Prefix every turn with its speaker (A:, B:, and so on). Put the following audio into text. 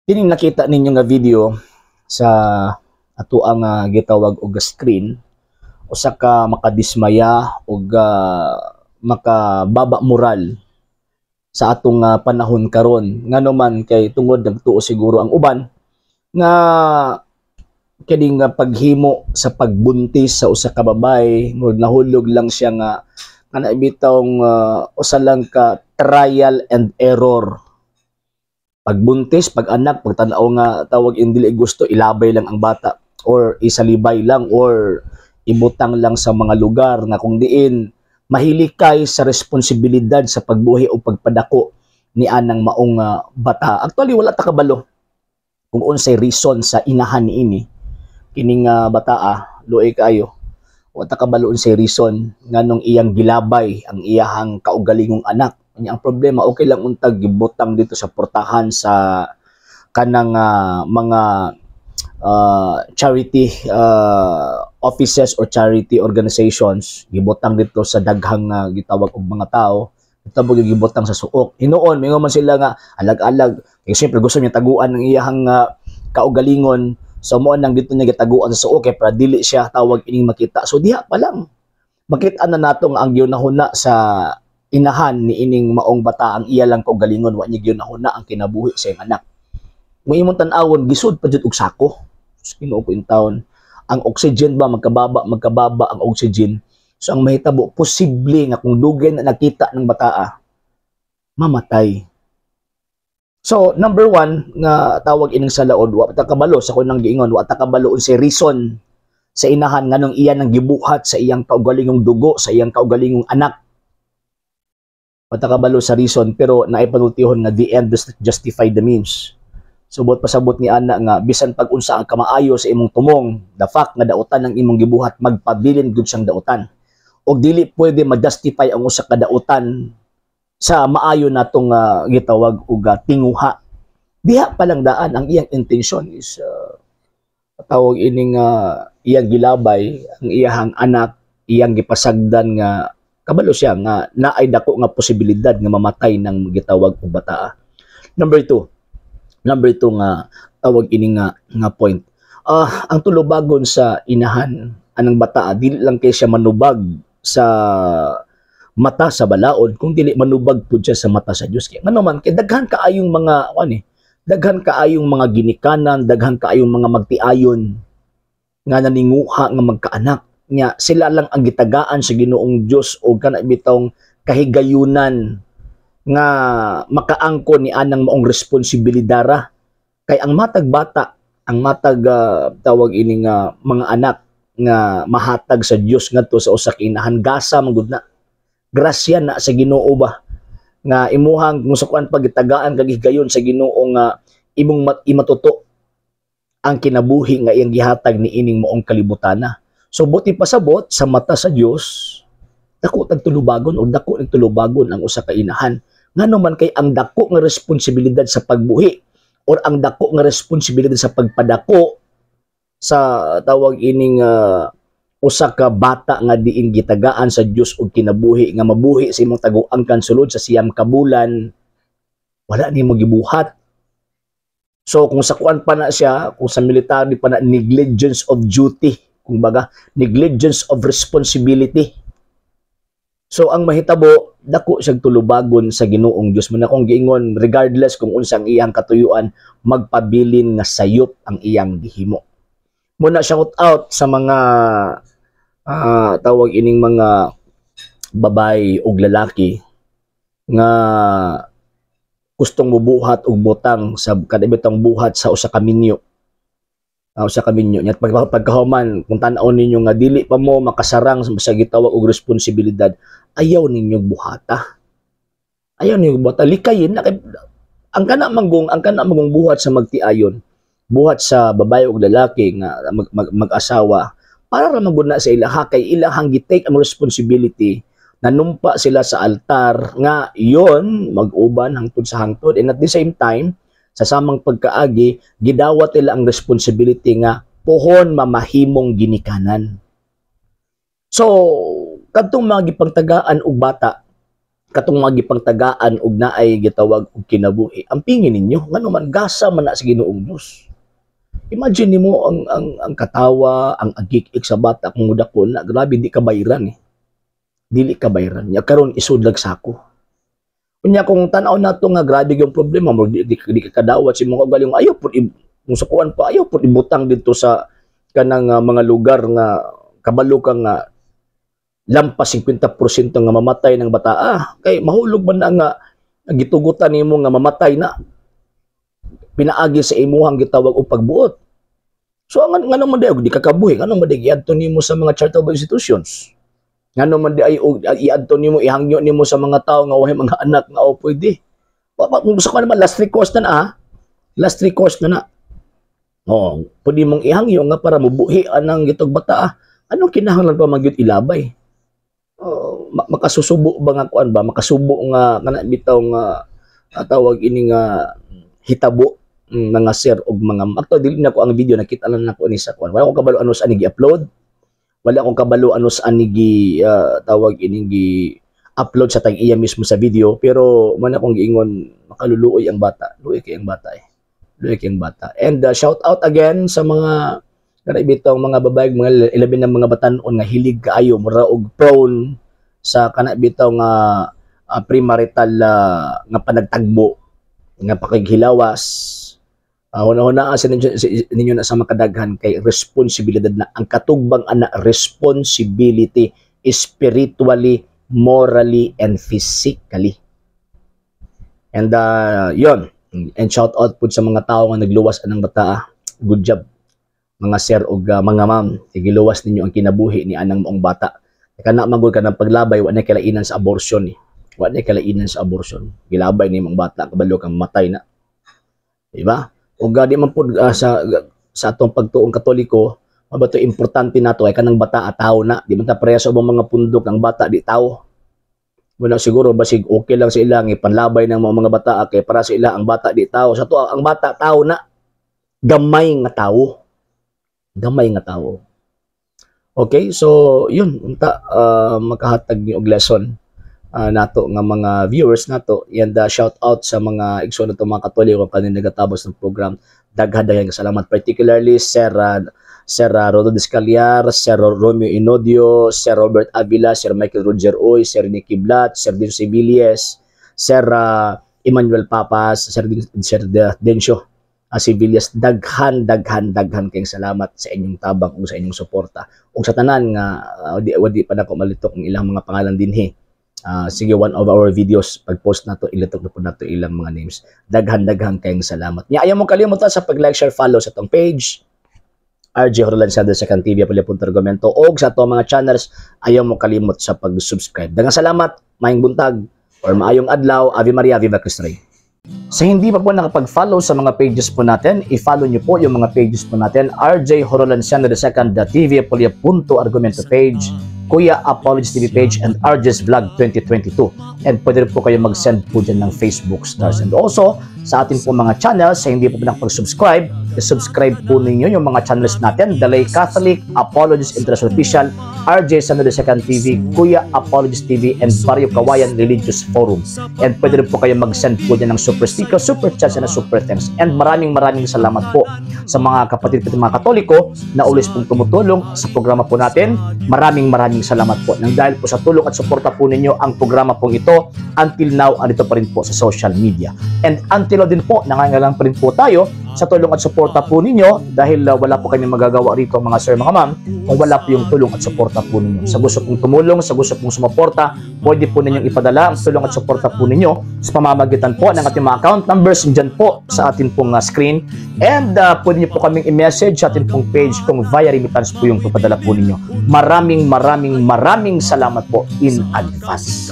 A: Kining nakita ninyo nga video sa ato ang gitawag og screen, usa ka makadismaya ug makababa moral sa atong panahon karon. Ngano man kay tungod nagtuo siguro ang uban nga kining paghimo sa pagbuntis sa usa ka babae, murag nahulog lang siya nga kana bitawng usa lang ka trial and error. Pagbuntis, pag-anak, pagtanaw nga tawag indili gusto, ilabay lang ang bata or isalibay lang or ibutang lang sa mga lugar na kung diin mahilikay sa responsibilidad sa pagbuhi o pagpadako ni anang maong bata. Actually, wala ta kabalo kung unsay reason sa inahan niini kining bata luoy kayo. Wala ta kabalo unsay reason nganong iyang gilabay ang iyahang kaugalingong anak. Ang problema, okay lang untag gibutang dito sa portahan sa kanang mga charity offices or charity organizations, gibutang dito sa daghang gitawag og mga tao, gitawag gibutang sa suok. Hinuon mingon man sila nga alag-alag, kay siyempre gusto niya taguan ng iyahang kaugalingon, so mo nang dito niya gitaguan sa suok kay para dili siya tawag ining makita. So diha pa lang makita na nato nga ang ginahuna sa inahan ni ining maong bata ang iya lang kaugalingon, wa niya ginahuna ang kinabuhi sa iyang anak. Mo imong tan-awon gisud pa jud og sako. Ginoo ko in taon. Ang oxygen ba magkababa ang oxygen. So ang mahitabo posible nga kung dugay na nakita ng bata mamatay. So number one nga tawag ining sa laod, wa ta kabalo sa kunang giingon, wa ta kabalo unsay reason sa inahan nganong iya nang gibuhat sa iyang kaugalingong dugo, sa iyang kaugalingong anak. Patakabalo sa reason, pero naipanultihon nga the end does not justify the means. Subot pasabot ni ana nga bisan pag unsa ang kamaayo sa imong tumong, the fact nga dautan ang imong gibuhat magpabilin gud siyang dautan. Og dili pwede ma-justify ang usa ka dautan sa maayo natong gitawag og tinguha. Diha pa lang daan ang iyang intention is tawag ining iyang gilabay ang iyang anak, iyang gipasagdan nga kabalo siya nga naay dako nga posibilidad nga mamatay ng gitawag og bata. Number two nga tawag ini nga point. Ang tulubagon sa inahan anang bata dili lang kay siya manubag sa mata sa balaod, kung dili manubag pud siya sa mata sa Dios. Kay ngano man kay daghan kaayong mga daghan kaayong mga ginikanan, daghan kaayong mga magtiayon nga naninguha nga magkaanak nya sila lang ang gitagaan sa Ginoong Dios o kana bitong kahigayunan nga makaangkon ni anang maong responsibilidad kay ang matag bata, ang matag tawag ini nga mga anak nga mahatag sa Dios ngadto sa usa ka inahan, gasa man gud na grasya na sa Ginoo ba nga imuhang musukan pagitagaan kag higayon sa Ginoo nga imong imatuto ang kinabuhi nga iyang gihatag ni ining maong kalibutana. So buti pasabot sa mata sa Dios, dako tagtulubagon o dako nagtulubagon ang usa ka inahan. Ngano man kay ang dako nga responsibilidad sa pagbuhi or ang dako nga responsibilidad sa pagpadako sa tawag ining usa ka bata nga diin gitagaan sa Dios og kinabuhi nga mabuhi sa imong taguangkan sulod sa siyam ka bulan, wala nimo gibuhat. So kung sa kuan pa na siya, kung sa military pa na, negligence of duty, kung baga, negligence of responsibility. So ang mahitabo, dako siyang tulubagon sa Ginoong Dios. Muna kung giingon, regardless kung unsang iyang katuyuan, magpabilin nga sayop ang iyang gihimo. Muna shout out sa mga tawag ining mga babae ug lalaki nga gustong mubuhat og butang sa kadibitang buhat sa usa ka minyo. Usa ka minyo nya pagkahuman kung tan-aw ninyo nga dili pa mo makasarang sa gitawag og responsibilidad, ayaw ninyo buhata. Ayaw ninyo buhata, likayin na kay ang kana manggong buhat sa magtiayon, buhat sa babae ug lalaki nga mag-asawa para ra maguna sa ilaha kay ilahang gitake ang responsibility, nanumpa sila sa altar nga iyon mag-uban hangtod sa hangtod, and at the same time sa samang pagkaagi gidawat nila ang responsibility nga pohon mamahimong ginikanan. So kadtong mga gipangtagaan og bata katong magipangtagaan og naay gitawag og kinabuhi. Ang pingin ninyo ngano man gasa man na sa Ginoong Dios. Imagine nimo ang katawa, ang agik-ik sa bata kung mudakon na grabe di ka bayran eh. Dili ka bayran. Ya karon isudlag sako. Unya kung tan-aw nato nga grabe yung problema mo di ka kadawat si mga galing ayaw pud kung sa kuan pa ayaw pud ibutang dito sa kanang mga lugar nga kabalo ka nga lampas 50% nga mamatay ng bata. Kay mahulog man na nga gitugutan nimo nga mamatay na pinaagi sa imuhang gitawag og pagbuot. So ngano man di kakabuhi, ngano man di iadto nimo sa mga charitable institutions. Ngano man di ay iadto nimo ihangyo nimo sa mga tawo nga way mga anak nga o pwede. Sa kuan naman last recourse na last recourse na. Oh, pwede mong ihangyo nga para mubuhi anang gitog bata. Anong kinahanglan pa magyud ilabay? Makasusubo ba nga kuan ba? Makasubo nga kana bitaw nga tawag ini nga hitabo mga sir og mga akto dili na ko ang video nakita lang nako ni sa kuan. Wala ko kabalo ano sa ani gi-upload. Wala akong kabalo ano sa ani tawag ini gi-upload sa tag iya mismo sa video pero man akong giingon makaluluoy ang bata. Luoy kay ang bata eh. Luoy kay ang bata. And shout out again sa mga kanabitong mga babae, mga ilabi ng mga batanon nga hilig kaayo mura og prone sa kanabitaw nga premarital nga panagtagbo nga pakighilawas. Una-una sa ninyo na sa makadaghan kay responsibilidad na ang katugbang anak responsibility spiritually, morally, and physically. And yon. And shout out po sa mga tao nga nagluwas anang bata. Good job. Mga sir o mga ma'am, giluwas ninyo ang kinabuhi ni anang maong bata. Kana magul ka ng paglabay, wala na kalainan sa abortion eh. Wala na kalainan sa abortion. Gilabay ni mong bata, kabalo kang matay na. Diba? O di man po sa atong pagtuong Katoliko, mabato importante nato ay kanang bata at tao na. Di man ta pareha sa ubang mga pundok ang bata di tao. Wala siguro basig okay lang sa ilang ipanlabay ng mga bata kay para sa ila ang bata di tao. Sa to ang bata tao na gamay nga tao. Gamay nga tao. Okay, so yun unta makahatag ni og lesson nato nga mga viewers nato and shout out sa mga igsoon nato mga Katoliko kanin nagatabos ng program. Daghan salamat particularly Sir Rodo Descaliar, Sir Romeo Inodio, Sir Robert Avila, Sir Michael Roger Oy, Sir Nicky Blat, Sir Dencio Sibilies, Sir Emmanuel Papas, Sir Dencio Sibilias, daghan kayong salamat sa inyong tabang ug sa inyong suporta. Ug sa tanan nga wadi pa nako malitok ang ilang mga pangalan dinhi. Sige, one of our videos pag-post nato ilitok na po nato ilang mga names. Daghan kayong salamat. Nya ayaw mo kalimutan sa pag-like, share, follow sa tong page RJ Horolan Center sa TV Palapunta Argumento og sa atong mga channels ayaw mo kalimot sa pag-subscribe. Daghang salamat, maayong buntag or maayong adlaw. Ave Maria, Viva Cristo Rey. Sa hindi pa po nakapag-follow sa mga pages po natin, i-follow nyo po yung mga pages po natin. RJ Horolan Center II, TV Palapunta Argumento page, Kuya Apologies TV page, and RJ's Vlog 2022. And pwede rin po kayo mag-send po dyan ng Facebook stars. And also, sa ating po mga channels, sa hindi po nakapag-subscribe, i-subscribe po ninyo yung mga channels natin. The Lay Catholic, Apologies International Official, RJ Center II TV, Kuya Apologies TV, and Barrio Kawayan Religious Forum. And pwede rin po kayo mag-send po dyan ng super sticker, super chats, and super thanks. And maraming salamat po sa mga kapatid at mga Katoliko na ulis pong tumutulong sa programa po natin. Maraming salamat po. Nang dahil po sa tulong at suporta po ninyo, ang programa pong ito, until now, andito pa rin po sa social media. And until now din po, nangangailangan pa rin po tayo sa tulong at suporta po ninyo dahil wala po kayong magagawa rito mga sir, mga ma'am, kung wala po yung tulong at suporta po ninyo. Sa gusto pong tumulong, sa gusto pong sumuporta, pwede po ninyong ipadala ang tulong at suporta po ninyo sa pamamagitan po ng ating mga account numbers dyan po sa ating pong screen. And pwede nyo po kaming i-message sa ating pong page kung via remittance po yung papadala po ninyo. Maraming salamat po in advance.